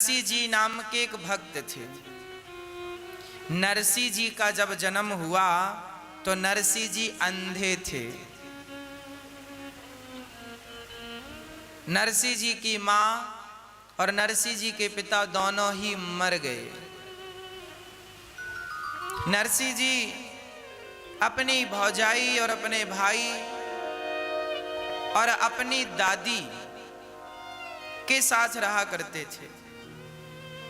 नरसिंह जी नाम के एक भक्त थे। नरसिंह जी का जब जन्म हुआ तो नरसिंह जी अंधे थे। नरसिंह जी की मां और नरसिंह जी के पिता दोनों ही मर गए। नरसिंह जी अपनी भौजाई और अपने भाई और अपनी दादी के साथ रहा करते थे।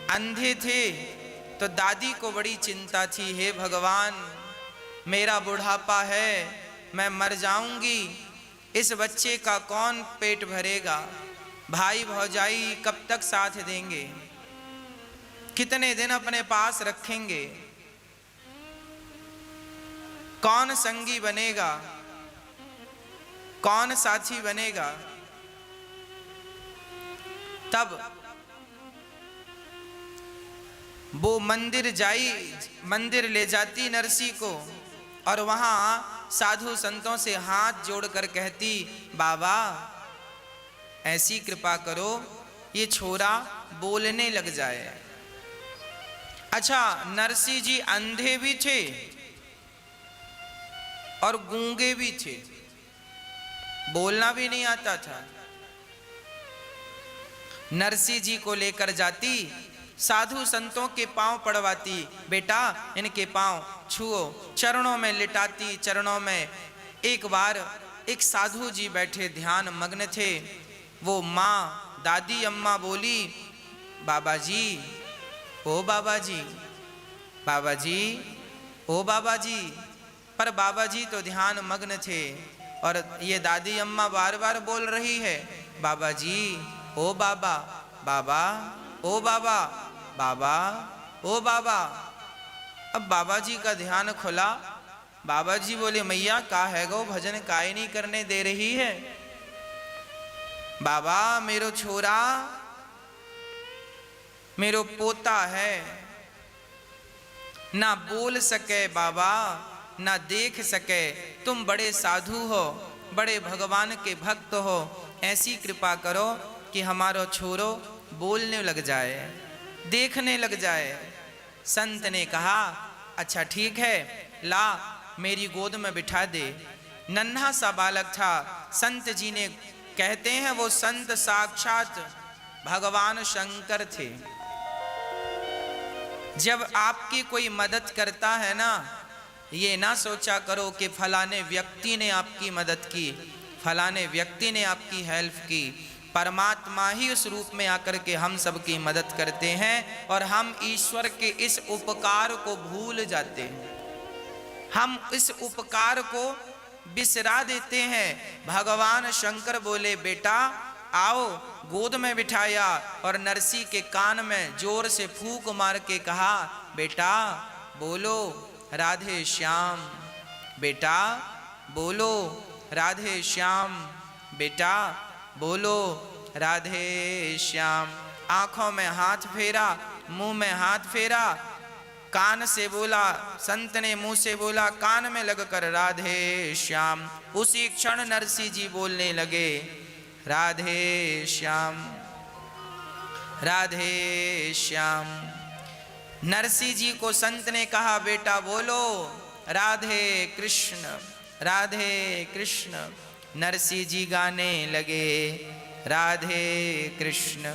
अंधे थे तो दादी को बड़ी चिंता थी, हे भगवान मेरा बुढ़ापा है, मैं मर जाऊंगी, इस बच्चे का कौन पेट भरेगा, भाई भौजाई कब तक साथ देंगे, कितने दिन अपने पास रखेंगे, कौन संगी बनेगा, कौन साथी बनेगा। तब वो मंदिर ले जाती नरसिंह को और वहां साधु संतों से हाथ जोड़कर कहती, बाबा ऐसी कृपा करो ये छोरा बोलने लग जाए। अच्छा, नरसिंह जी अंधे भी थे और गूंगे भी थे, बोलना भी नहीं आता था। नरसिंह जी को लेकर जाती, साधु संतों के पांव पड़वाती, बेटा इनके पांव छुओ, चरणों में लिटाती। चरणों में एक बार एक साधु जी बैठे ध्यान मग्न थे। वो माँ दादी अम्मा बोली, बाबा जी ओ बाबा जी, बाबा जी ओ बाबा जी। पर बाबा जी तो ध्यान मग्न थे और ये दादी अम्मा बार बार बोल रही है, बाबा जी ओ बाबा, बाबा ओ बाबा, बाबा ओ बाबा। अब बाबा जी का ध्यान खुला। बाबा जी बोले, मैया का है गो, भजन काहे नहीं करने दे रही है। बाबा मेरो छोरा, मेरो पोता है, ना बोल सके बाबा, ना देख सके, तुम बड़े साधु हो, बड़े भगवान के भक्त हो, ऐसी कृपा करो कि हमारा छोरो बोलने लग जाए, देखने लग जाए। संत ने कहा, अच्छा ठीक है, ला मेरी गोद में बिठा दे। नन्हा सा बालक था। संत जी ने कहते हैं वो संत साक्षात भगवान शंकर थे। जब आपकी कोई मदद करता है ना, ये ना सोचा करो कि फलाने व्यक्ति ने आपकी मदद की, फलाने व्यक्ति ने आपकी हेल्प की। परमात्मा ही उस रूप में आकर के हम सबकी मदद करते हैं और हम ईश्वर के इस उपकार को भूल जाते हैं, हम इस उपकार को बिसरा देते हैं। भगवान शंकर बोले, बेटा आओ, गोद में बिठाया और नरसिंह के कान में जोर से फूंक मार के कहा, बेटा बोलो राधे श्याम, बेटा बोलो राधे श्याम, बेटा बोलो राधे श्याम। आंखों में हाथ फेरा, मुंह में हाथ फेरा, कान से बोला, संत ने मुंह से बोला, कान में लगकर राधे श्याम। उसी क्षण नरसिंह जी बोलने लगे, राधे श्याम, राधे श्याम। नरसिंह जी को संत ने कहा, बेटा बोलो राधे कृष्ण, राधे कृष्ण। नरसिंह जी गाने लगे, राधे कृष्ण,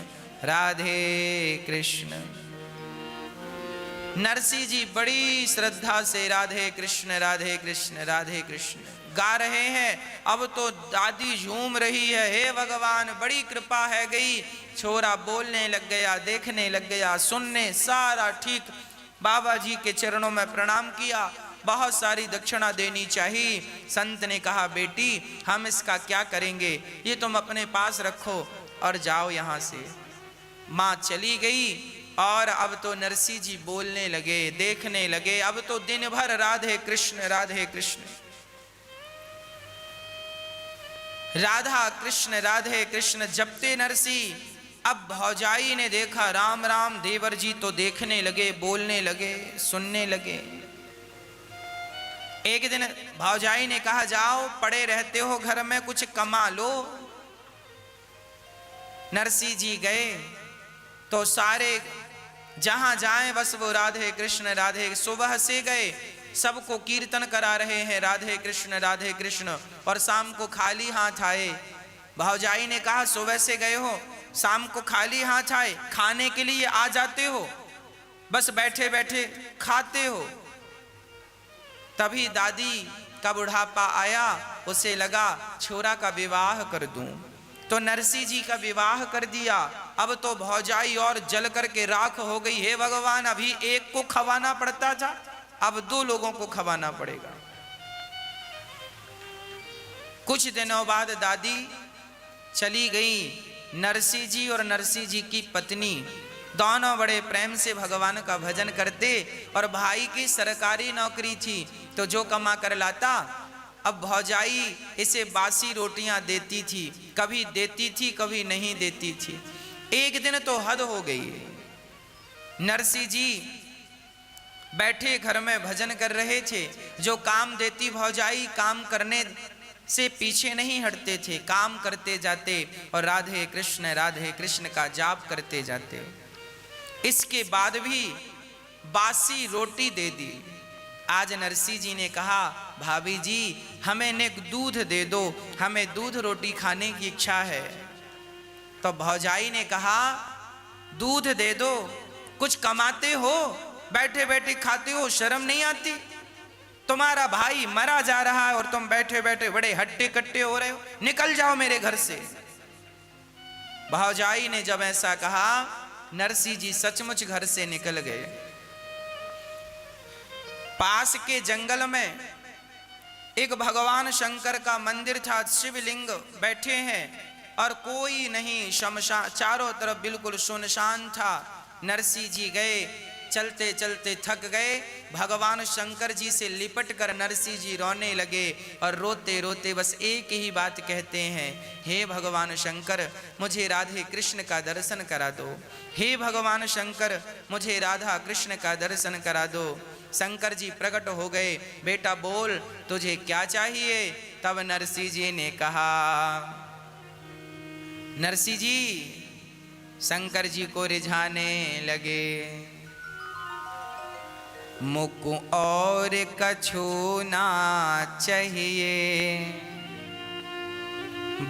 राधे कृष्ण। नरसिंह जी बड़ी श्रद्धा से राधे कृष्ण, राधे कृष्ण, राधे कृष्ण गा रहे हैं। अब तो दादी झूम रही है, हे भगवान बड़ी कृपा है गई, छोरा बोलने लग गया, देखने लग गया, सुनने सारा ठीक। बाबा जी के चरणों में प्रणाम किया, बहुत सारी दक्षिणा देनी चाहिए। संत ने कहा, बेटी हम इसका क्या करेंगे, ये तुम अपने पास रखो और जाओ यहाँ से। माँ चली गई और अब तो नरसिंह जी बोलने लगे, देखने लगे। अब तो दिन भर राधे कृष्ण, राधे कृष्ण, राधा कृष्ण, राधे कृष्ण जपते नरसिंह। अब भौजाई ने देखा, राम राम, देवर जी तो देखने लगे, बोलने लगे, सुनने लगे। एक दिन भौजाई ने कहा, जाओ पड़े रहते हो घर में, कुछ कमा लो। नरसिंह जी गए तो सारे जहां जाएं बस वो राधे कृष्ण, सुबह से गए सबको कीर्तन करा रहे हैं राधे कृष्ण, और शाम को खाली हाथ आए। भौजाई ने कहा सुबह से गए हो, शाम को खाली हाथ आए, खाने के लिए आ जाते हो, बस बैठे बैठे खाते हो। तभी दादी का बुढ़ापा आया, उसे लगा छोरा का विवाह कर दूं, तो नरसिंह जी का विवाह कर दिया। अब तो भौजाई और जल करके राख हो गई। हे भगवान, अभी एक को खवाना पड़ता था, अब 2 लोगों को खवाना पड़ेगा। कुछ दिनों बाद दादी चली गई। नरसिंह जी और नरसिंह जी की पत्नी दोनों बड़े प्रेम से भगवान का भजन करते, और भाई की सरकारी नौकरी थी तो जो कमा कर लाता। अब भौजाई इसे बासी रोटियां देती थी, कभी देती थी कभी नहीं देती थी। एक दिन तो हद हो गई। नरसिंह जी बैठे घर में भजन कर रहे थे, जो काम देती भौजाई काम करने से पीछे नहीं हटते थे, काम करते जाते और राधे कृष्ण का जाप करते जाते। इसके बाद भी बासी रोटी दे दी। आज नरसिंह जी ने कहा भाभी जी हमें नेक दूध दे दो, हमें दूध रोटी खाने की इच्छा है। तो भौजाई ने कहा दूध दे दो, कुछ कमाते हो, बैठे बैठे खाते हो, शर्म नहीं आती? तुम्हारा भाई मरा जा रहा है और तुम बैठे बैठे बड़े हट्टे कट्टे हो रहे हो, निकल जाओ मेरे घर से। भौजाई ने जब ऐसा कहा, नरसिंह जी सचमुच घर से निकल गए। पास के जंगल में एक भगवान शंकर का मंदिर था, शिवलिंग बैठे हैं और कोई नहीं, शमशान, चारों तरफ बिल्कुल सुनसान था। नरसिंह जी गए, चलते चलते थक गए, भगवान शंकर जी से लिपट कर नरसिंह जी रोने लगे और रोते रोते बस एक ही बात कहते हैं, हे भगवान शंकर मुझे राधे कृष्ण का दर्शन करा दो, हे भगवान शंकर मुझे राधा कृष्ण का दर्शन करा दो। शंकर जी प्रकट हो गए, बेटा बोल तुझे क्या चाहिए? तब नरसिंह जी ने कहा, नरसिंह जी शंकर जी को रिझाने लगे, मुझको और कछु ना चाहिए,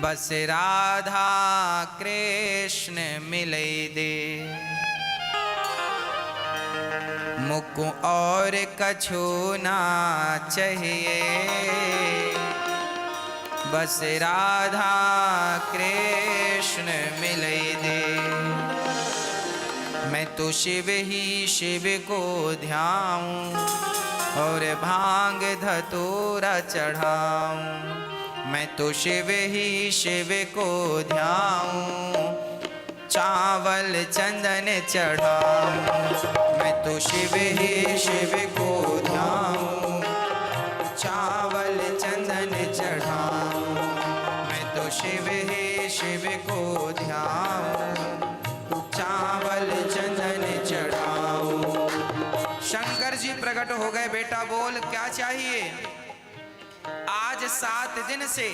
बस राधा कृष्ण मिले दे, मुझको और कछु ना चाहिए, बस राधा कृष्ण मिले दे। मैं तो शिव ही शिव को ध्याऊं और भांग धतूरा चढ़ाऊं, मैं तो शिव ही शिव को ध्याऊं, चावल चंदन चढ़ाऊं, मैं तो शिव ही शिव को ध्याऊं, चावल चंदन चढ़ाऊं, मैं तो शिव ही शिव को ध्याऊं, चावल चंदन चढ़ाऊं। शंकर जी प्रकट हो गए, बेटा बोल क्या चाहिए? आज 7 दिन से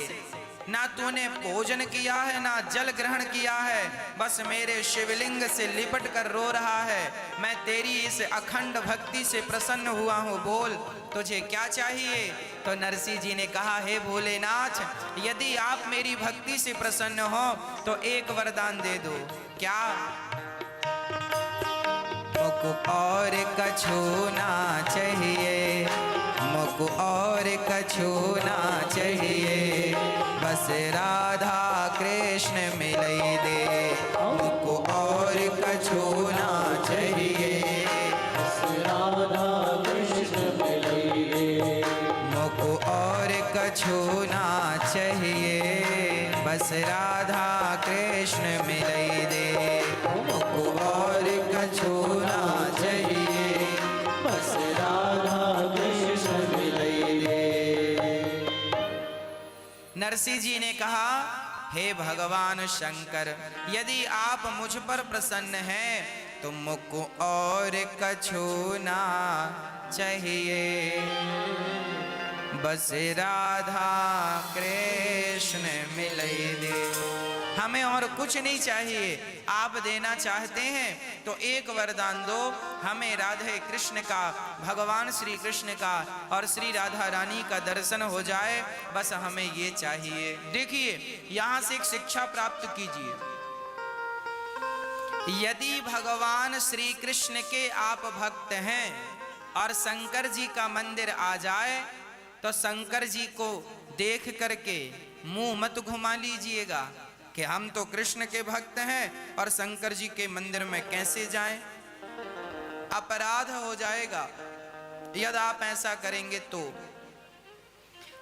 ना तूने भोजन किया है ना जल ग्रहण किया है, बस मेरे शिवलिंग से लिपट कर रो रहा है। मैं तेरी इस अखंड भक्ति से प्रसन्न हुआ हूँ, बोल तुझे क्या चाहिए? तो नरसिंह जी ने कहा, हे भोलेनाथ यदि आप मेरी भक्ति से प्रसन्न हो तो एक वरदान दे दो। क्या? मुझको और कछु ना चाहिए, मुझको और कछु ना चाहिए, बस राधा कृष्ण मिले दे, मुझको और कछु ना चाहिए, बस राधा कृष्ण मिले दे, मुझको और कछु ना चाहिए, बस राधा कृष्ण मिले दे, मुझको और कछु ना चाहिए, बस राधा कृष्ण मिले दे। नरसिंह जी ने कहा, हे भगवान शंकर यदि आप मुझ पर प्रसन्न हैं तो मुझको और कछु ना चाहिए, बस राधा कृष्ण मिले दे। हमें हमें और कुछ नहीं चाहिए। आप देना चाहते हैं तो एक वरदान दो, हमें राधे कृष्ण का, भगवान श्री कृष्ण का और श्री राधा रानी का दर्शन हो जाए, बस हमें ये चाहिए। देखिए यहां से एक शिक्षा प्राप्त कीजिए। यदि भगवान श्री कृष्ण के आप भक्त हैं और शंकर जी का मंदिर आ जाए तो शंकर जी को देख करके मुंह मत घुमा लीजिएगा कि हम तो कृष्ण के भक्त हैं और शंकर जी के मंदिर में कैसे जाएं। अपराध हो जाएगा यदि आप ऐसा करेंगे तो।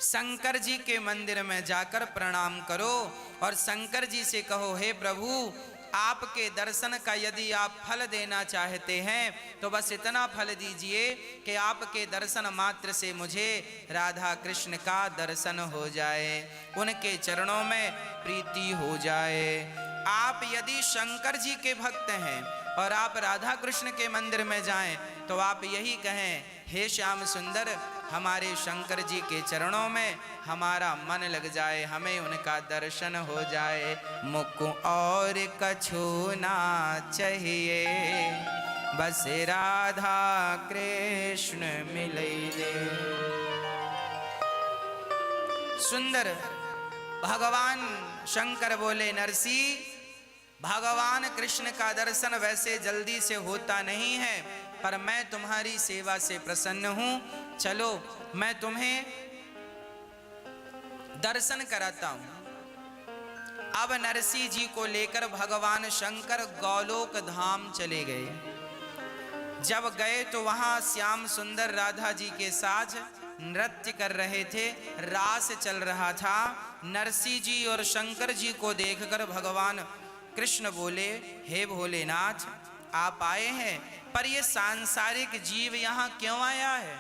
शंकर जी के मंदिर में जाकर प्रणाम करो और शंकर जी से कहो, हे प्रभु आपके दर्शन का यदि आप फल देना चाहते हैं तो बस इतना फल दीजिए कि आपके दर्शन मात्र से मुझे राधा कृष्ण का दर्शन हो जाए, उनके चरणों में प्रीति हो जाए। आप यदि शंकर जी के भक्त हैं और आप राधा कृष्ण के मंदिर में जाएं तो आप यही कहें, हे श्याम सुंदर हमारे शंकर जी के चरणों में हमारा मन लग जाए, हमें उनका दर्शन हो जाए, मुख और कछु ना चाहिए, बस राधा कृष्ण मिले दे। सुंदर भगवान शंकर बोले, नरसी भगवान कृष्ण का दर्शन वैसे जल्दी से होता नहीं है, पर मैं तुम्हारी सेवा से प्रसन्न हूं, चलो मैं तुम्हें दर्शन कराता हूं। अब नरसी जी को लेकर भगवान शंकर गौलोक धाम चले गए। जब गए तो वहां श्याम सुंदर राधा जी के साथ नृत्य कर रहे थे, रास चल रहा था। नरसी जी और शंकर जी को देखकर भगवान कृष्ण बोले, हे भोलेनाथ आप आए हैं, पर ये सांसारिक जीव यहाँ क्यों आया है?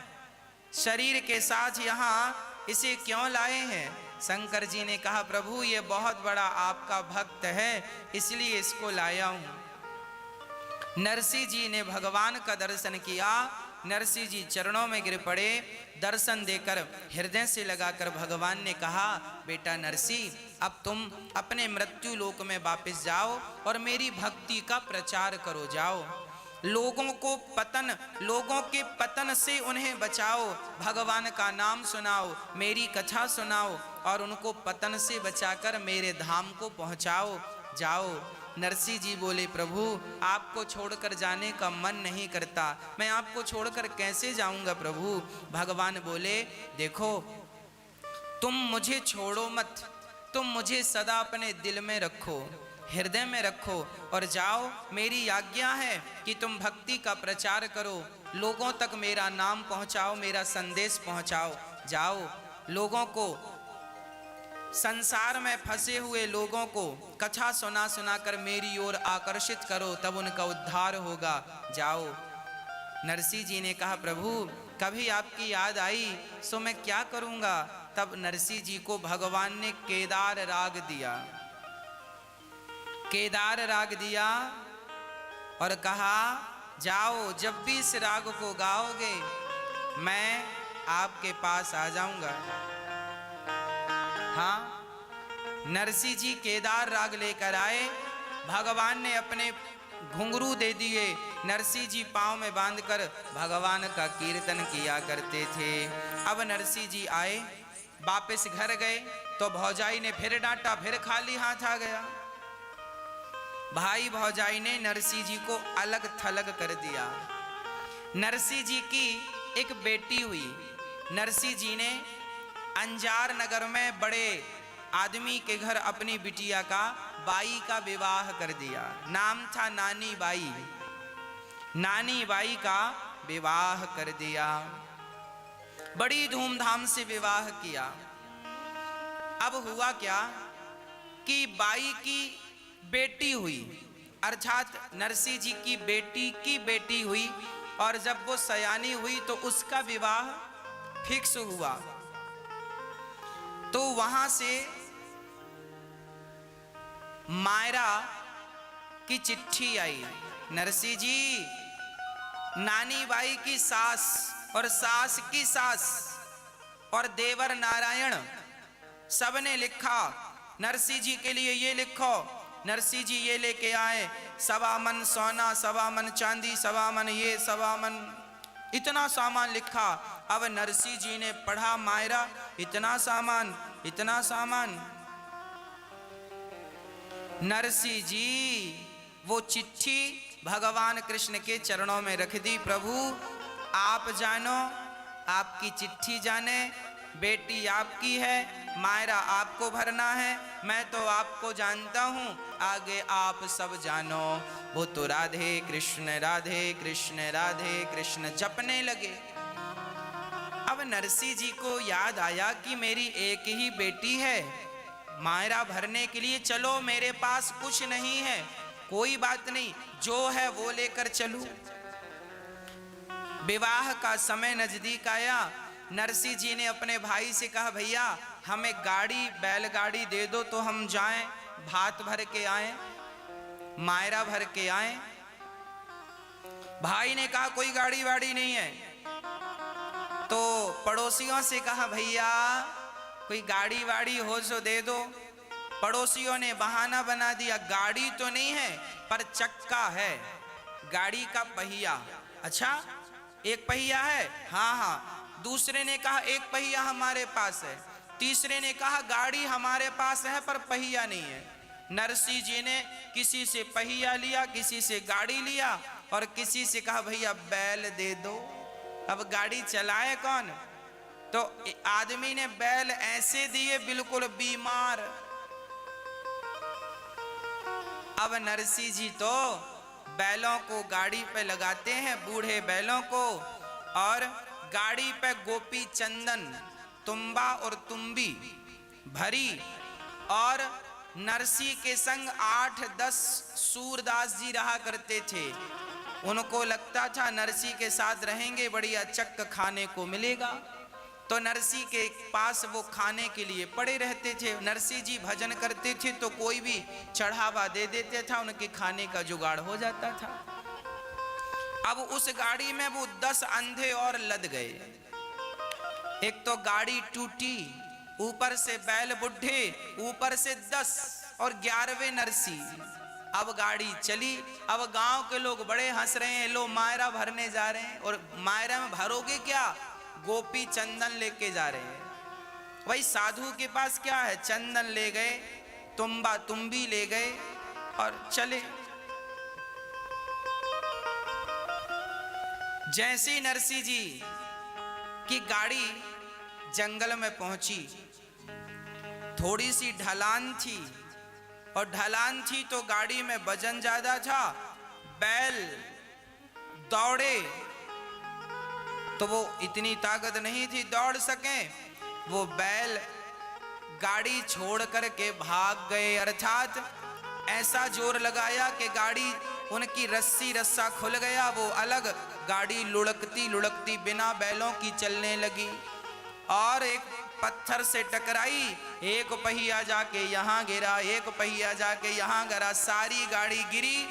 शरीर के साथ यहाँ इसे क्यों लाए हैं? शंकर जी ने कहा, प्रभु ये बहुत बड़ा आपका भक्त है इसलिए इसको लाया हूं। नरसी जी ने भगवान का दर्शन किया। नरसी जी चरणों में गिर पड़े, दर्शन देकर हृदय से लगाकर भगवान ने कहा, बेटा नरसी अब तुम अपने मृत्यु लोक में वापस जाओ और मेरी भक्ति का प्रचार करो, जाओ लोगों के पतन से उन्हें बचाओ, भगवान का नाम सुनाओ, मेरी कथा सुनाओ और उनको पतन से बचाकर मेरे धाम को पहुंचाओ, जाओ। नरसी जी बोले, प्रभु आपको छोड़कर जाने का मन नहीं करता, मैं आपको छोड़कर कैसे जाऊंगा प्रभु? भगवान बोले, देखो तुम मुझे छोड़ो मत, तुम मुझे सदा अपने दिल में रखो, हृदय में रखो और जाओ, मेरी आज्ञा है कि तुम भक्ति का प्रचार करो, लोगों तक मेरा नाम पहुंचाओ, मेरा संदेश पहुंचाओ, जाओ लोगों को, संसार में फंसे हुए लोगों को कथा सुना सुनाकर मेरी ओर आकर्षित करो, तब उनका उद्धार होगा, जाओ। नरसी जी ने कहा, प्रभु कभी आपकी याद आई सो मैं क्या करूंगा? तब नरसी जी को भगवान ने केदार राग दिया, केदार राग दिया और कहा, जाओ जब भी इस राग को गाओगे मैं आपके पास आ जाऊंगा। हाँ, नरसी जी केदार राग लेकर आए, भगवान ने अपने घुंघरू दे दिए, नरसी जी पांव में बांधकर भगवान का कीर्तन किया करते थे। अब नरसी जी आए, वापस घर गए तो भौजाई ने फिर डांटा, फिर खाली हाथ आ गया। भाई भौजाई ने नरसी जी को अलग थलग कर दिया। नरसी जी की एक बेटी हुई, नरसी जी ने अंजार नगर में बड़े आदमी के घर अपनी बिटिया का, बाई का विवाह कर दिया। नाम था नानी बाई, नानी बाई का विवाह कर दिया, बड़ी धूमधाम से विवाह किया। अब हुआ क्या कि बाई की बेटी हुई, अर्थात नरसी जी की बेटी हुई, और जब वो सयानी हुई तो उसका विवाह फिक्स हुआ। तो वहां से मायरा की चिट्ठी आई, नरसी जी नानी बाई की सास और सास की सास और देवर नारायण सबने लिखा, नरसी जी के लिए ये लिखो नरसिंह जी ये लेके आए 1.25 मन सोना, 1.25 मन चांदी, 1.25 मन ये, 1.25 मन, इतना सामान लिखा। अब नरसिंह जी ने पढ़ा, मायरा इतना सामान, इतना सामान। नरसिंह जी वो चिट्ठी भगवान कृष्ण के चरणों में रख दी। प्रभु आप जानो, आपकी चिट्ठी जाने, बेटी आपकी है, मायरा आपको भरना है, मैं तो आपको जानता हूँ, आगे आप सब जानो। वो तो राधे कृष्ण राधे कृष्ण राधे कृष्ण जपने लगे। अब नरसिंह जी को याद आया कि मेरी एक ही बेटी है, मायरा भरने के लिए चलो, मेरे पास कुछ नहीं है, कोई बात नहीं, जो है वो लेकर चलूं। विवाह का समय नजदीक आया। नरसिंह जी ने अपने भाई से कहा, भैया हमें गाड़ी, बैलगाड़ी दे दो तो हम जाएं, भात भर के आए, मायरा भर के आए। भाई ने कहा कोई गाड़ी वाड़ी नहीं है। तो पड़ोसियों से कहा, भैया कोई गाड़ी वाड़ी हो तो दे दो। पड़ोसियों ने बहाना बना दिया, गाड़ी तो नहीं है पर चक्का है, गाड़ी का पहिया। अच्छा एक पहिया है? हाँ हाँ। दूसरे ने कहा एक पहिया हमारे पास है। तीसरे ने कहा गाड़ी हमारे पास है पर पहिया नहीं है। नरसिंह जी ने किसी से पहिया लिया, किसी से गाड़ी लिया और किसी से कहा भैया बैल दे दो। अब गाड़ी चलाए कौन? तो आदमी ने बैल ऐसे दिए बिल्कुल बीमार। अब नरसिंह जी तो बैलों को गाड़ी पे लगाते हैं, बूढ़े बैलों को, और गाड़ी पे गोपी चंदन, तुम्बा और तुम्बी भरी, और नरसिंह के संग 8-10 सूरदास जी रहा करते थे। उनको लगता था नरसिंह के साथ रहेंगे बढ़िया चक्क खाने को मिलेगा, तो नरसिंह के पास वो खाने के लिए पड़े रहते थे। नरसिंह जी भजन करते थे तो कोई भी चढ़ावा दे देते था, उनके खाने का जुगाड़ हो जाता था। अब उस गाड़ी में वो 10 अंधे और लद गए। एक तो गाड़ी टूटी, ऊपर से बैल बुढ़े, ऊपर से 10 और 11वें नरसिंह। अब गाड़ी चली। अब गांव के लोग बड़े हंस रहे हैं, लो मायरा भरने जा रहे हैं। और मायरा में भरोगे क्या? गोपी चंदन लेके जा रहे हैं। वही साधु के पास क्या है? चंदन ले गए, तुम्बा तुम्बी ले गए और चले। जैसी नरसिंह जी की गाड़ी जंगल में पहुंची, थोड़ी सी ढलान थी, और ढलान थी तो गाड़ी में वजन ज्यादा था। बैल दौड़े तो वो इतनी ताकत नहीं थी दौड़ सके। वो बैल गाड़ी छोड़ करके भाग गए, अर्थात ऐसा जोर लगाया कि गाड़ी, उनकी रस्सी रस्सा खुल गया, वो अलग, गाड़ी लुढ़कती लुढ़कती बिना बैलों की चलने लगी और एक पत्थर से टकराई। एक पहिया जाके यहाँ गिरा, एक पहिया जाके यहाँ गिरा, सारी गाड़ी गिरी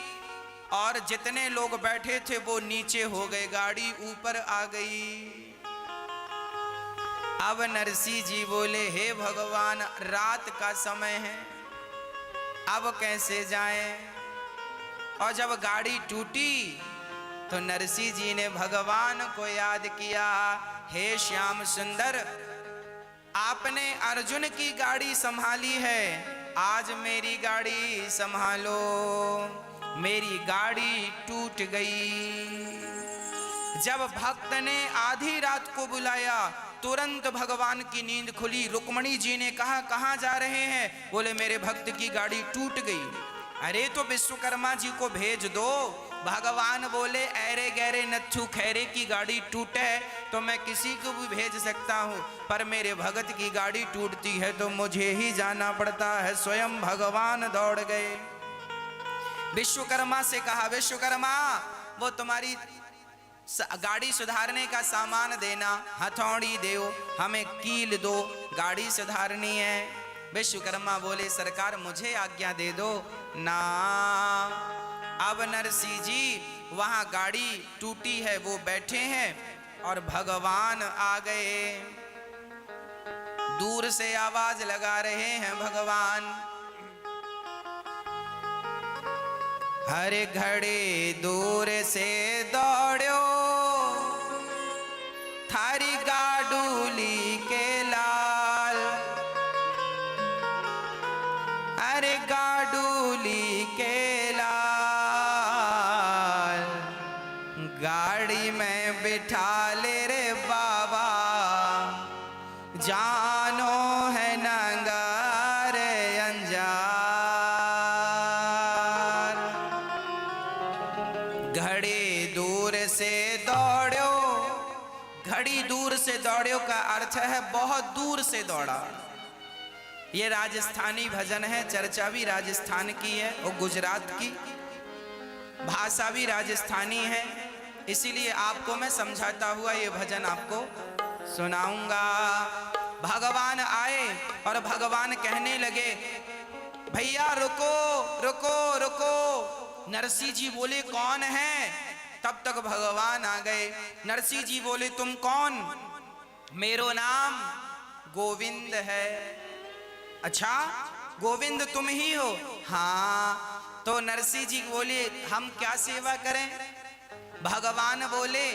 और जितने लोग बैठे थे वो नीचे हो गए, गाड़ी ऊपर आ गई। अब नरसिंह जी बोले, हे भगवान रात का समय है, अब कैसे जाएं? और जब गाड़ी टूटी तो नरसिंह जी ने भगवान को याद किया, हे श्याम सुंदर, आपने अर्जुन की गाड़ी संभाली है, आज मेरी गाड़ी संभालो। मेरी गाड़ी टूट गई। जब भक्त ने आधी रात को बुलाया, तुरंत भगवान की नींद खुली। रुक्मणी जी ने कहा, कहाँ जा रहे हैं? बोले, मेरे भक्त की गाड़ी टूट गई। अरे तो विश्वकर्मा जी को भेज दो। भगवान बोले, ऐरे गहरे नत्थु खैरे की गाड़ी टूटे तो मैं किसी को भी भेज सकता हूँ, पर मेरे भगत की गाड़ी टूटती है तो मुझे ही जाना पड़ता है। स्वयं भगवान दौड़ गए। विश्वकर्मा से कहा, विश्वकर्मा वो तुम्हारी गाड़ी सुधारने का सामान देना, हथौड़ी दो, हमें कील दो, गाड़ी सुधारनी है। विश्वकर्मा बोले, सरकार मुझे आज्ञा दे दो ना। अब नरसिंह जी वहां गाड़ी टूटी है वो बैठे हैं और भगवान आ गए। दूर से आवाज लगा रहे हैं भगवान, हरे घड़ी दूर से दौड़ो थारी गाडूली के लाल, अरे गाडूली के लाल, गाड़ी में बिठा ले रे बाबा, जानो है नंगार अंजार। घड़ी दूर से दौड़ो, घड़ी दूर से दौड़ो का अर्थ है बहुत दूर से दौड़ा। ये राजस्थानी भजन है, चर्चा भी राजस्थान की है और गुजरात की, भाषा भी राजस्थानी है, इसीलिए आपको मैं समझाता हुआ ये भजन आपको सुनाऊंगा। भगवान आए और भगवान कहने लगे भैया रुको रुको रुको। नरसिंह जी बोले कौन है? तब तक भगवान आ गए। नरसिंह जी बोले तुम कौन? मेरो नाम गोविंद है। अच्छा गोविंद तुम ही हो? हाँ। तो नरसिंह जी बोले हम क्या सेवा करें? भगवान बोले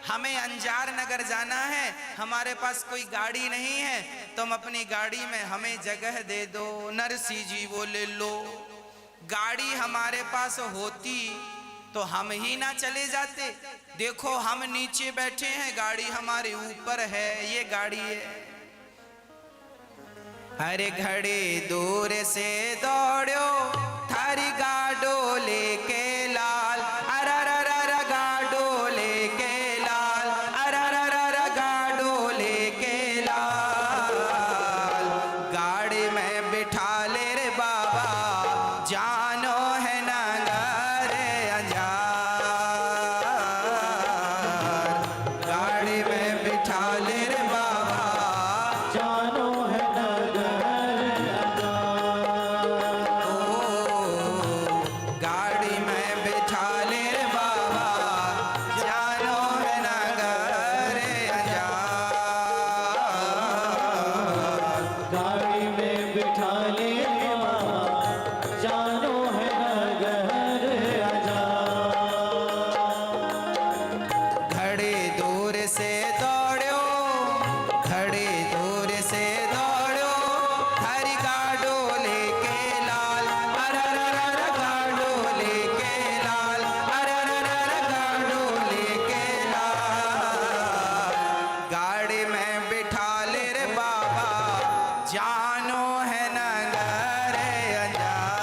हमें अंजार नगर जाना है, हमारे पास कोई गाड़ी नहीं है, तुम अपनी गाड़ी में हमें जगह दे दो। नरसिंह जी बोले लो, गाड़ी हमारे पास होती तो हम ही ना चले जाते। देखो हम नीचे बैठे हैं, गाड़ी हमारे ऊपर है, ये गाड़ी है। अरे घड़ी दूर से दौड़ो थारी गाडो लेके लाल, अरररर गाडो लेके लाल, अरररर गाडो लेके लाल, गाड़ी में बिठा ले रे बाबा, जानो है नगर अंजार। गाड़ी में बिठा ले रे बाबा, जानो है गाड़ी में बिठा ले रे बाबा, जानो है नगर अंजार। गाड़ी में बिठा ले बाबा, जानो है नगर आजाद। घड़ी दूर से दौड़ो, घड़ी दूर से दौड़ो थारी गाडो लेके लाल, अरररर गाडो लेके लाल, अरररर गाडो लेके लाल, गाड़ी में बिठा ले रे बाबा, जानो है नगर अंजार।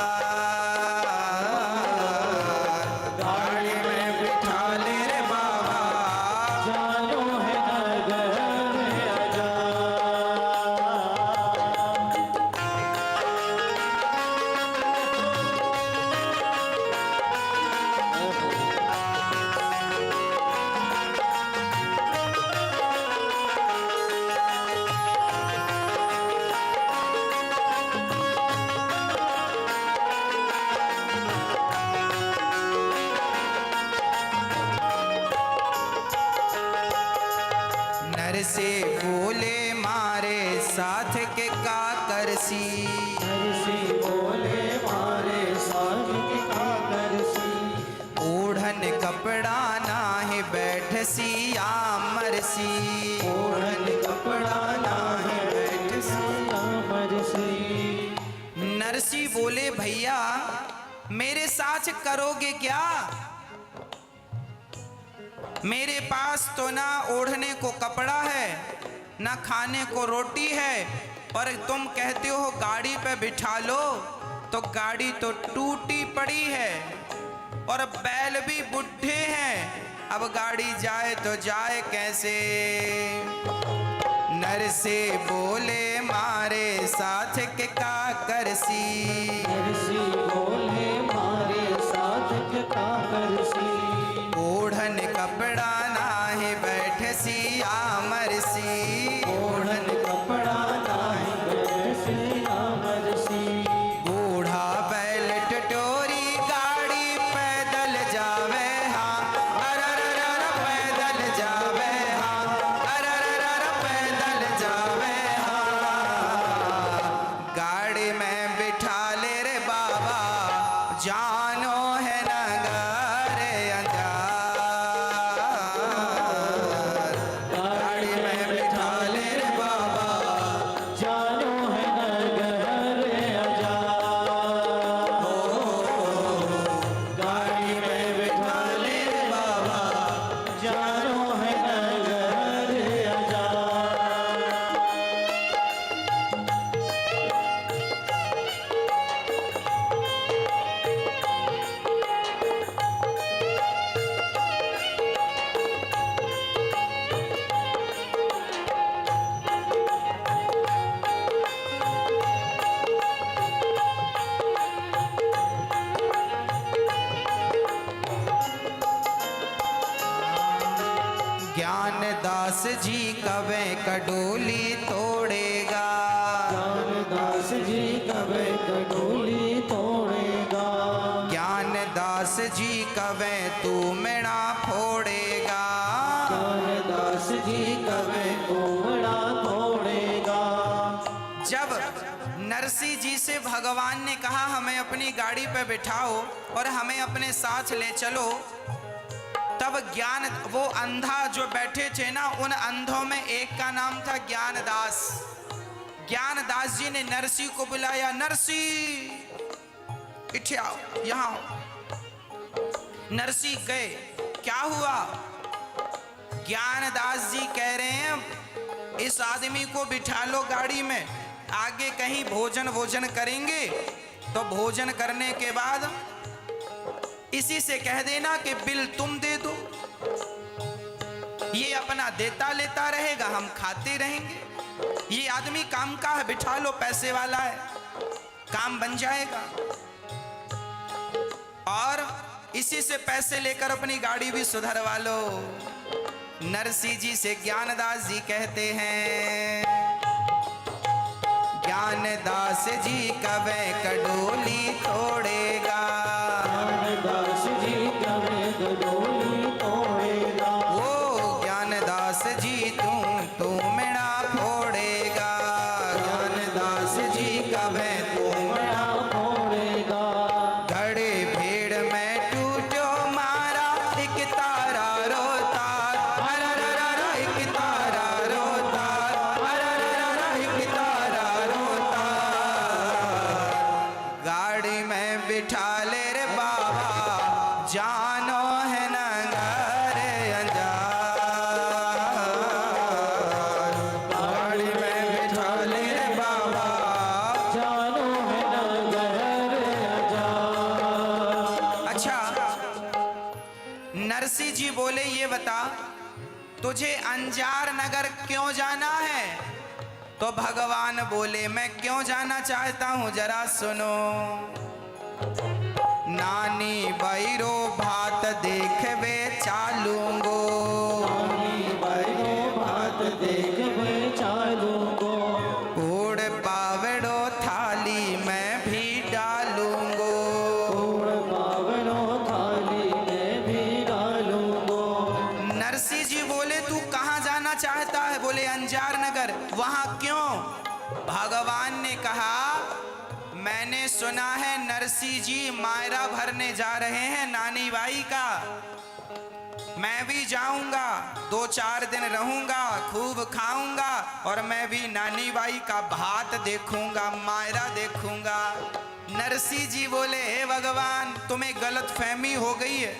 गाड़ी में बिठा ले रे बाबा, जानो है नगर आजाद। नर से बोले मारे साथ के का करसी, नरसी बोले मारे साथ के कागरसी, ओढ़न कपड़ा नाहे बैठसी आमरसी, ओढ़न कपड़ा नाहे बैठसी आमरसी। नरसी बोले भैया मेरे साथ करोगे क्या? मेरे पास तो ना ओढ़ने को कपड़ा है, ना खाने को रोटी है, और तुम कहते हो गाड़ी पे बिठा लो, तो गाड़ी तो टूटी पड़ी है और बैल भी बुढ़े हैं, अब गाड़ी जाए तो जाए कैसे? नर से बोले मारे साथ के का करसी, नरसी बोले मारे साथ के कागरसी, ओढ़न कपड़ा नाहे बैठसी आमरसी, ओढ़न कपड़ा नाहे बैठसी आमरसी। बूढ़ा बैल टटोरी गाड़ी पैदल जावे हाँ, अरररर पैदल जावे हाँ, अरररर पैदल जावे हाँ, गाड़ी में बिठा ले रे बाबा, ज्ञानदास जी कवे कडोली तोड़ेगा, ज्ञानदास जी कवे कडोली तोड़ेगा, ज्ञानदास जी कवे तू मेरा फोड़ेगा, ज्ञानदास जी कवे कोमड़ा तोड़ेगा। जब नरसिंह जी से भगवान ने कहा हमें अपनी गाड़ी पे बिठाओ और हमें अपने साथ ले चलो, तब ज्ञान वो अंधा जो बैठे थे ना, उन अंधों में एक का नाम था ज्ञानदास। ज्ञानदास जी ने नरसिंह को बुलाया, नरसिंह इठे आओ, यहाँ आओ। नरसिंह गए, क्या हुआ? ज्ञानदास जी कह रहे हैं इस आदमी को बिठा लो गाड़ी में, आगे कहीं भोजन करेंगे तो भोजन करने के बाद इसी से कह देना कि बिल तुम दे दो, ये अपना देता लेता रहेगा, हम खाते रहेंगे। ये आदमी काम का है, बिठा लो, पैसे वाला है, काम बन जाएगा। और इसी से पैसे लेकर अपनी गाड़ी भी सुधरवा लो। नरसिंह जी से ज्ञानदास जी कहते हैं, ज्ञानदास जी कवे कडोली तोड़ेगा, ज्ञानदास जी कवे कडोली तोड़ेगा, ओ ज्ञानदास जी तू मेरा फोड़ेगा, ज्ञानदास जी कवे तू कोमड़ा तोड़ेगा। घड़े भीड़ में टूटो मारा, एक तारा रोता, अरररर एक तारा रोता, अरररर एक तारा रोता। गाड़ी में बिठा ले रे बाबा, जानो है नगर अंजार, गाड़ी में बिठा ले रे बाबा। जानो है नगर आजाद। अच्छा, नरसिंह जी बोले ये बता तुझे अंजार नगर क्यों जाना है? तो भगवान बोले मैं क्यों जाना चाहता हूं जरा सुनो। नानी बैरो भात देखवे चालूंगो, नानी बैरो भात देखवे चालूंगो, कूड़ पावड़ो थाली में भी डालूंगो। कूड़ पावड़ो थाली में भी डालूंगो। नरसिंह जी बोले तू कहाँ जाना चाहता है? बोले अंजार नगर। वहां क्यों? भगवान ने कहा मैंने सुना है नरसिंह जी मायरा भरने जा रहे हैं नानी बाई का, मैं भी जाऊंगा, 2-4 दिन रहूंगा, खूब खाऊंगा और मैं भी नानी बाई का भात देखूंगा, मायरा देखूंगा। नरसिंह जी बोले हे भगवान तुम्हें गलत फहमी हो गई है,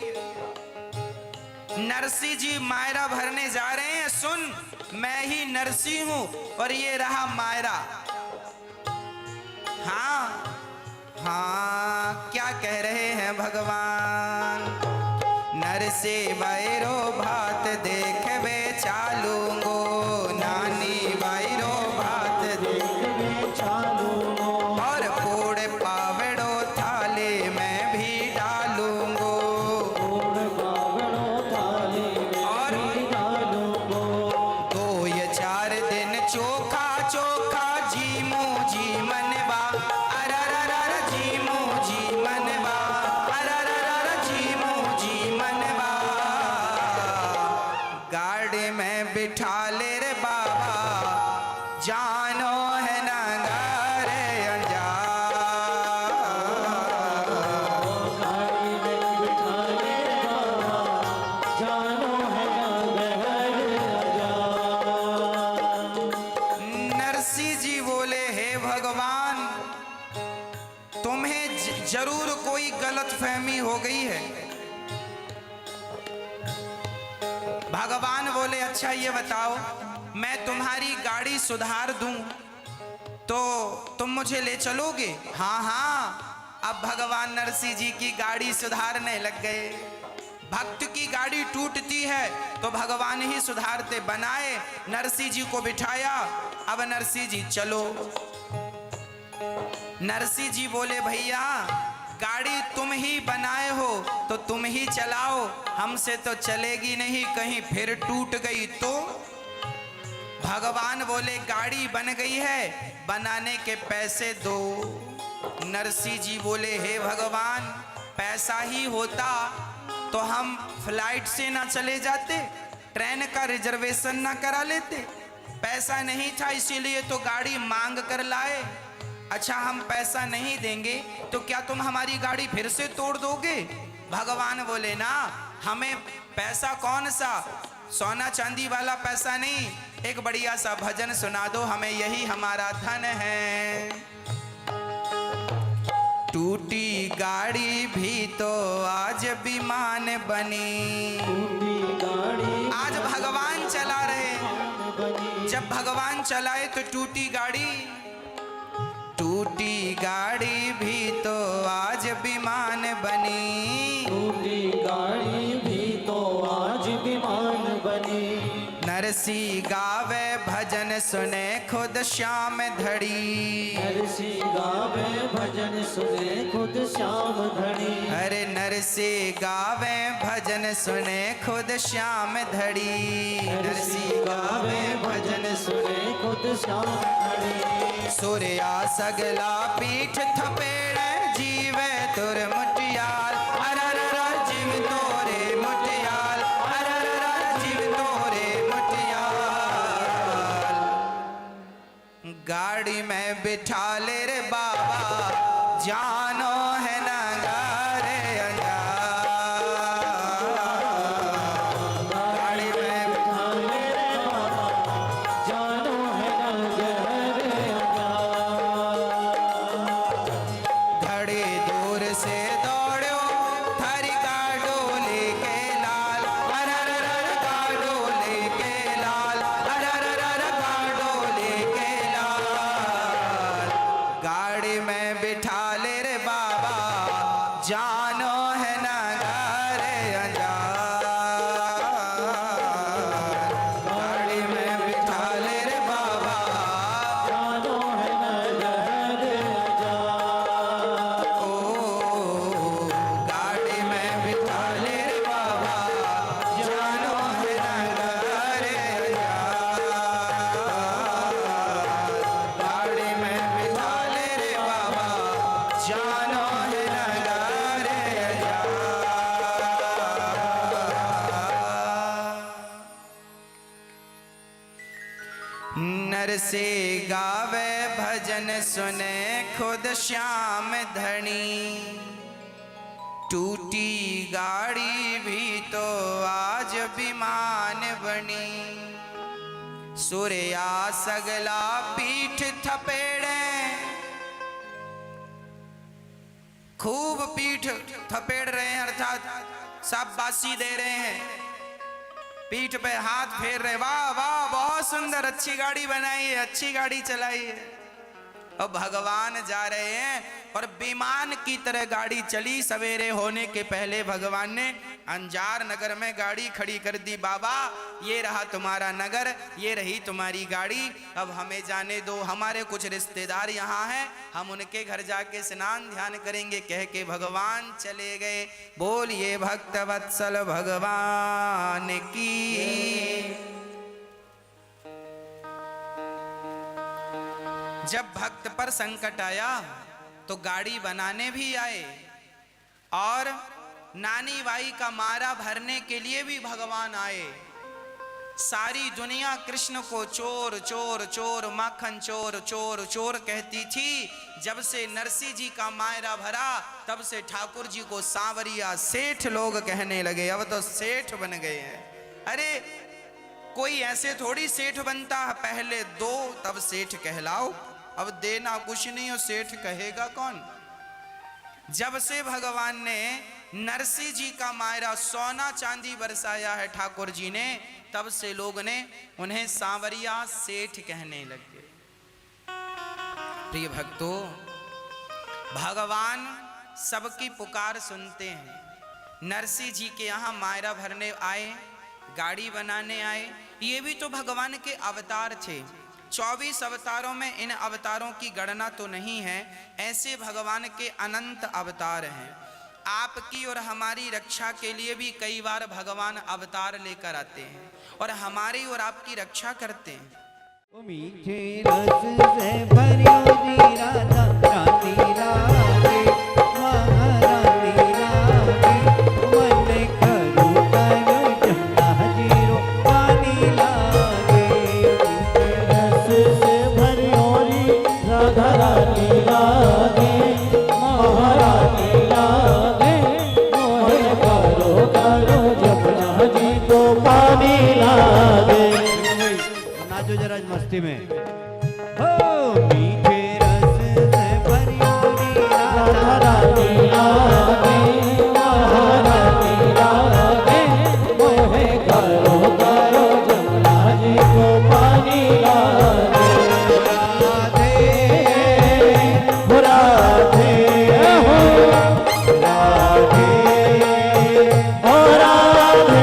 नरसिंह जी मायरा भरने जा रहे हैं, सुन मैं ही नरसिंह हूं और ये रहा मायरा। हाँ हाँ, क्या कह रहे हैं भगवान? नरसे बैरो भात देखवे चालूंगो, नानी बैरो भात देखवे चालूंगो, और कूड़ पावड़ो थाली में भी डालूंगो। कूड़ पावड़ो थाली में और भी डालूंगो। 2-4 दिन चोखा चोखा जी मुझी मनवा, अरररर जी मुझी मनवा, अरररर जी मुझी मनवा। गाड़ी में बिठा ले रे बाबा, जानो है नगर अंजार। गाड़ी में बिठा ले बाबा, जानो है नगर आजाद। नरसिंह जी बोले हे भगवान तुम्हें जरूर कोई गलत फहमी हो गई है। भगवान बोले अच्छा ये बताओ मैं तुम्हारी गाड़ी सुधार दूं तो तुम मुझे ले चलोगे? हाँ हाँ। अब भगवान नरसिंह जी की गाड़ी सुधारने लग गए। भक्त की गाड़ी टूटती है तो भगवान ही सुधारते। बनाए, नरसिंह जी को बिठाया, अब नरसिंह जी चलो। नरसिंह जी बोले भैया गाड़ी तुम ही बनाए हो तो तुम ही चलाओ, हमसे तो चलेगी नहीं, कहीं फिर टूट गई तो। भगवान बोले गाड़ी बन गई है, बनाने के पैसे दो। नरसिंह जी बोले हे भगवान, पैसा ही होता तो हम फ्लाइट से ना चले जाते, ट्रेन का रिजर्वेशन ना करा लेते। पैसा नहीं था इसीलिए तो गाड़ी मांग कर लाए। अच्छा हम पैसा नहीं देंगे तो क्या तुम हमारी गाड़ी फिर से तोड़ दोगे? भगवान बोले ना, हमें पैसा कौन सा सोना चांदी वाला पैसा नहीं, एक बढ़िया सा भजन सुना दो, हमें यही हमारा धन है। टूटी गाड़ी भी तो आज विमान बनी। टूटी गाड़ी आज भगवान चला रहे, बनी। जब भगवान चलाए तो टूटी गाड़ी। टूटी गाड़ी भी तो आज विमान बनी। टूटी गाड़ी भी तो आज विमान बनी। नरसिंह गावे भजन सुने खुद श्याम धड़ी। नरसिंह गावे भजन सुने खुद श्याम धड़ी। अरे नरसिंह गावे भजन सुने खुद श्याम धड़ी। नरसिंह गावे भजन सुने खुद श्याम धड़ी। सूर्या सगला पीठ थपेड़ जीवे तुर मुटियाल। अरररा जीव तोरे मुटियाल, अरररा जीव तोरे मुटियाल। गाड़ी में बिठा ले रे बाबा, जानो है नगारे अंजार। गाड़ी में बिठा ले रे बाबा, जानो है नगर अंजार। घड़ी दूर से दौड़ो थारी गाडो लेके लाल। अरररर गाडो लेके लाल, अरररर गाडो लेके लाल। गाड़ी में बिठा ले रे बाबा, जानो है नगारे अंजार। गाड़ी में बिठा ले रे बाबा, जानो है नगर अंजार। ओ गाड़ी में बिठा ले रे बाबा, जानो है नगारे अंजार। गाड़ी में बिठा ले रे बाबा, जानो है नगारे अंजार। नरसिंह गावे भजन सुने खुद श्याम धनी। टूटी गाड़ी भी तो आज विमान बनी। सूर्या सगला पीठ थपेड़े, खूब पीठ थपेड़ रहे हैं, अर्थात शाबाशी दे रहे हैं, पीठ पे हाथ फेर रहे, वाह वाह बहुत सुंदर, अच्छी गाड़ी बनाई है, अच्छी गाड़ी चलाई है। और भगवान जा रहे हैं और विमान की तरह गाड़ी चली। सवेरे होने के पहले भगवान ने अंजार नगर में गाड़ी खड़ी कर दी। बाबा ये रहा तुम्हारा नगर, ये रही तुम्हारी गाड़ी, अब हमें जाने दो, हमारे कुछ रिश्तेदार यहाँ हैं, हम उनके घर जाके स्नान ध्यान करेंगे। कह के भगवान चले गए। बोलिए भक्त वत्सल भगवान की। जब भक्त पर संकट आया तो गाड़ी बनाने भी आए और नानी बाई का मारा भरने के लिए भी भगवान आए। सारी दुनिया कृष्ण को चोर चोर चोर, माखन चोर चोर चोर कहती थी। जब से नरसिंह जी का मायरा भरा तब से ठाकुर जी को सांवरिया सेठ लोग कहने लगे। अब तो सेठ बन गए हैं। अरे कोई ऐसे थोड़ी सेठ बनता है, पहले दो तब सेठ कहलाओ, अब देना कुछ नहीं हो सेठ कहेगा कौन। जब से भगवान ने नरसिंह जी का मायरा सोना चांदी बरसाया है ठाकुर जी ने, तब से लोग ने उन्हें सांवरिया सेठ कहने लगे। प्रिय भक्तों, भगवान सबकी पुकार सुनते हैं। नरसिंह जी के यहाँ मायरा भरने आए, गाड़ी बनाने आए, ये भी तो भगवान के अवतार थे। 24 अवतारों में इन अवतारों की गणना तो नहीं है, ऐसे भगवान के अनंत अवतार हैं। आपकी और हमारी रक्षा के लिए भी कई बार भगवान अवतार लेकर आते हैं और हमारी और आपकी रक्षा करते हैं। मीठे रस से भरियो जी राधा रानी लागे, महारानी लागे, मन करू करू जमुना जीरो पानी लागे। मीठे रस से भरियो जी राधा रानी लागे, महारानी लागे, मोहे करू करू जमुना जी को पानी लागे। नाचो जरा मस्ती में। हो मीठे रस से भरियो री राधा रानी लागे, महारानी लागे, मोहे करो करो जमुना जी को पानी लागे। राधे हो राधे हो राधे हो राधे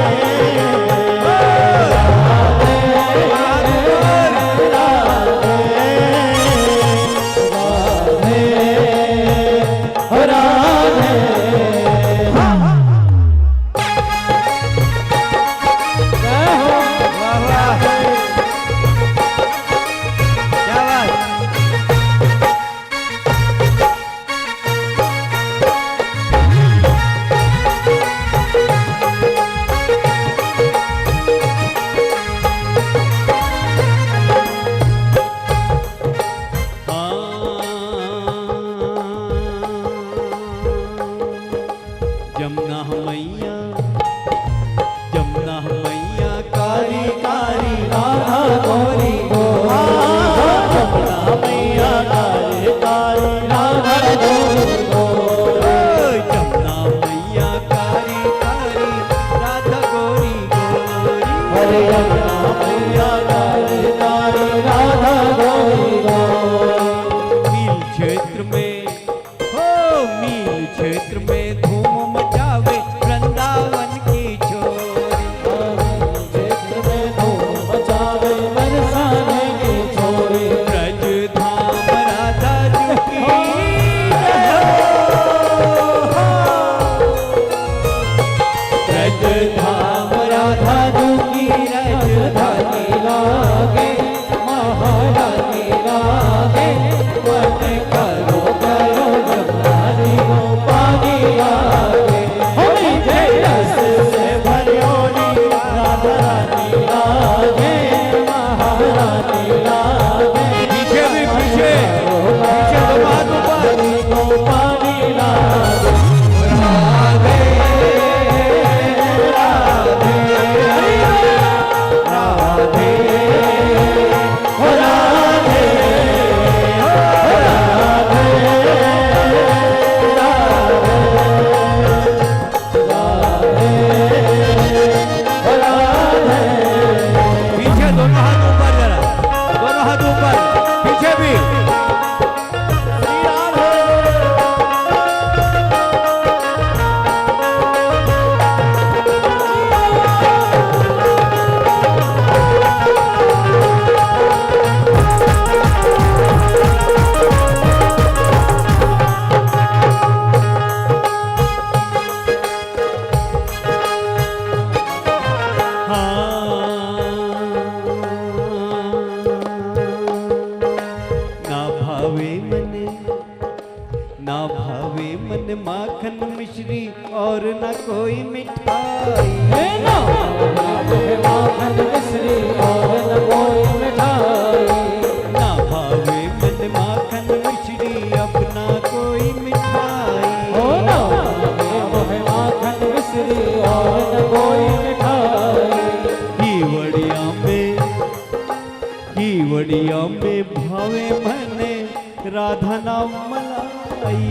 राधा नाम मलाई,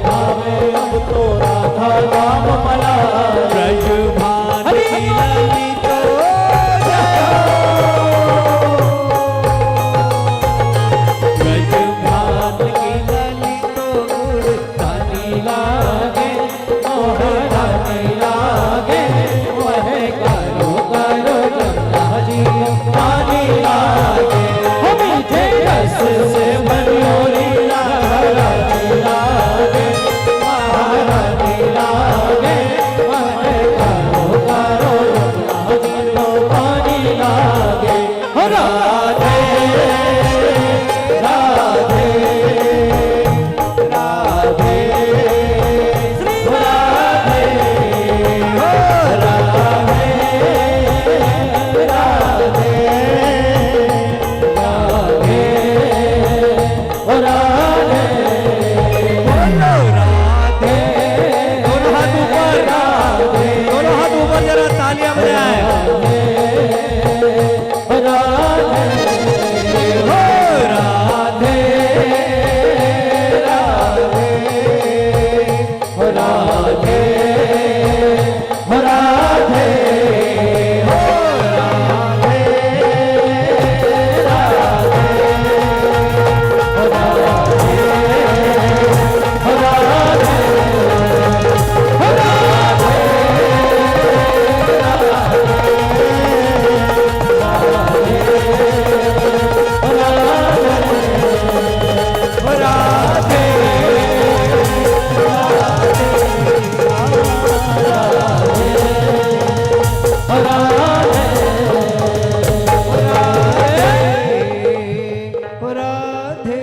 भावे अब तो राधा नाम मलाई। ब्रज भानी ललित ब्रज भान की ललित गुड़ धानी लागे, मोह धानी लागे, वह करो करो जमुना जी पानी लागे। तालियां बजाएं। राधे हो राधे राधे राधे राधे हो राधे हो राधे राधे